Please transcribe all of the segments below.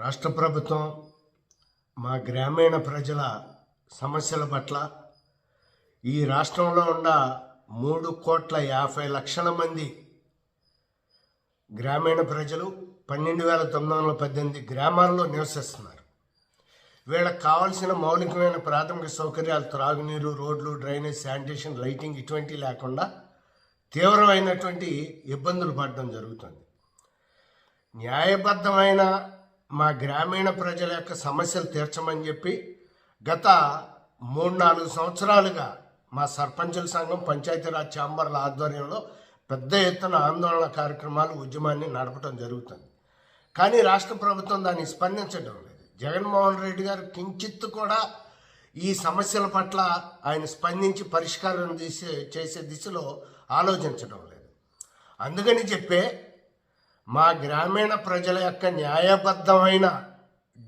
రాష్ట్ర ప్రభుత్వం మా గ్రామీణ ప్రజల సమస్యల పట్ల ఈ రాష్ట్రంలో ఉన్న 3,50,00,000 మంది గ్రామీణ ప్రజలు 12,918 గ్రామాల్లో నివసిస్తున్నారు. వీళ్ళకి కావాల్సిన మౌలికమైన ప్రాథమిక సౌకర్యాలు, త్రాగునీరు, రోడ్లు, డ్రైనేజ్, శానిటేషన్, లైటింగ్ ఇటువంటివి లేకుండా తీవ్రమైనటువంటి ఇబ్బందులు పడడం జరుగుతుంది. న్యాయబద్ధమైన మా గ్రామీణ ప్రజల యొక్క సమస్యలు తీర్చమని చెప్పి గత 3-4 సంవత్సరాలుగా మా సర్పంచుల సంఘం, పంచాయతీరాజ్ ఛాంబర్ల ఆధ్వర్యంలో పెద్ద ఎత్తున ఆందోళన కార్యక్రమాలు, ఉద్యమాన్ని నడపడం జరుగుతుంది. కానీ రాష్ట్ర ప్రభుత్వం దాన్ని స్పందించడం లేదు. జగన్మోహన్ రెడ్డి గారు కించిత్తు కూడా ఈ సమస్యల పట్ల ఆయన స్పందించి పరిష్కారం చేసే దిశలో ఆలోచించడం లేదు. అందుకని చెప్పే మా గ్రామీణ ప్రజల యొక్క న్యాయబద్ధమైన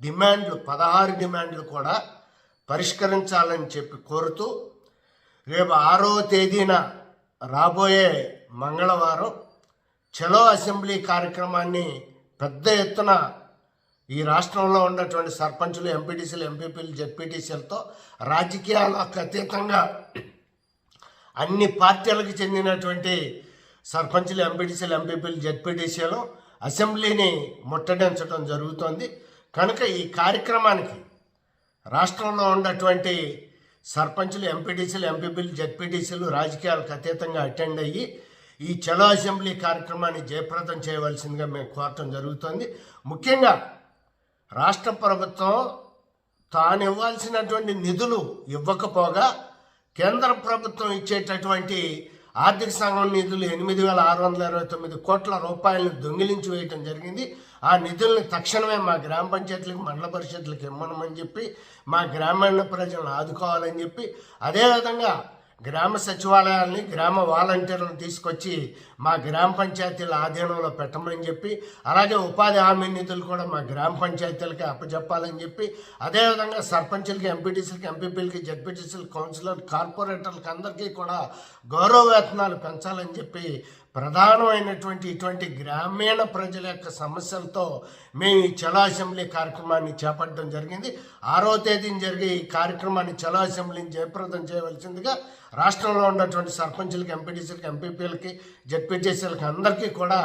డిమాండ్లు 16 డిమాండ్లు కూడా పరిష్కరించాలని చెప్పి కోరుతూ రేపు 6వ తేదీన రాబోయే మంగళవారం చలో అసెంబ్లీ కార్యక్రమాన్ని పెద్ద ఎత్తున ఈ రాష్ట్రంలో ఉన్నటువంటి సర్పంచులు, ఎంపీటీసీలు, ఎంపీపీలు, జెడ్పీటీసీలతో రాజకీయాలకు అతీతంగా అన్ని పార్టీలకు చెందినటువంటి సర్పంచులు, ఎంపీటీసీలు, ఎంపీపీలు, జెడ్పీటీసీలు అసెంబ్లీని ముట్టడించడం జరుగుతోంది. కనుక ఈ కార్యక్రమానికి రాష్ట్రంలో ఉన్నటువంటి సర్పంచులు, ఎంపీటీసీలు, ఎంపీపీలు, జెడ్పీటీసీలు రాజకీయాలకు అతీతంగా అటెండ్ అయ్యి ఈ చలో అసెంబ్లీ కార్యక్రమాన్ని జయప్రదం చేయవలసిందిగా మేము కోరటం జరుగుతుంది. ముఖ్యంగా రాష్ట్ర ప్రభుత్వం తాను ఇవ్వాల్సినటువంటి నిధులు ఇవ్వకపోగా కేంద్ర ప్రభుత్వం ఇచ్చేటటువంటి ఆర్థిక సంఘం నిధులు 8,629 కోట్ల రూపాయలను దొంగిలించి వేయటం జరిగింది. ఆ నిధుల్ని తక్షణమే మా గ్రామ పంచాయతీలకు, మండల పరిషత్లకు ఇమ్మనమని చెప్పి, మా గ్రామీణ ప్రజలను ఆదుకోవాలని చెప్పి, అదేవిధంగా గ్రామ సచివాలయాల్ని, గ్రామ వాలంటీర్లను తీసుకొచ్చి మా గ్రామ పంచాయతీల ఆధీనంలో పెట్టమని చెప్పి, అలాగే ఉపాధి హామీ నిధులు కూడా మా గ్రామ పంచాయతీలకి అప్పచెప్పాలని చెప్పి, అదేవిధంగా సర్పంచులకి, ఎంపీటీసీలకి, ఎంపీపీలకి, జెడ్పీటీసీలకి, కౌన్సిలర్, కార్పొరేటర్లకి అందరికీ కూడా గౌరవ వేతనాలు పెంచాలని చెప్పి ప్రధానమైనటువంటి ఇటువంటి గ్రామీణ ప్రజల యొక్క సమస్యలతో మేము ఈ చలో అసెంబ్లీ కార్యక్రమాన్ని చేపట్టడం జరిగింది. 6వ తేదీన జరిగే ఈ కార్యక్రమాన్ని చలో అసెంబ్లీని జయప్రదం చేయవలసిందిగా రాష్ట్రంలో ఉన్నటువంటి సర్పంచులకి, ఎంపీటీసీలకి, ఎంపీపీలకి, జెడ్పీటీసీలకి అందరికీ కూడా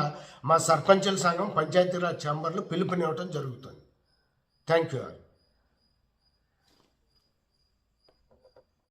మా సర్పంచుల సంఘం, పంచాయతీరాజ్ ఛాంబర్లు పిలుపునివ్వడం జరుగుతుంది. Thank you all.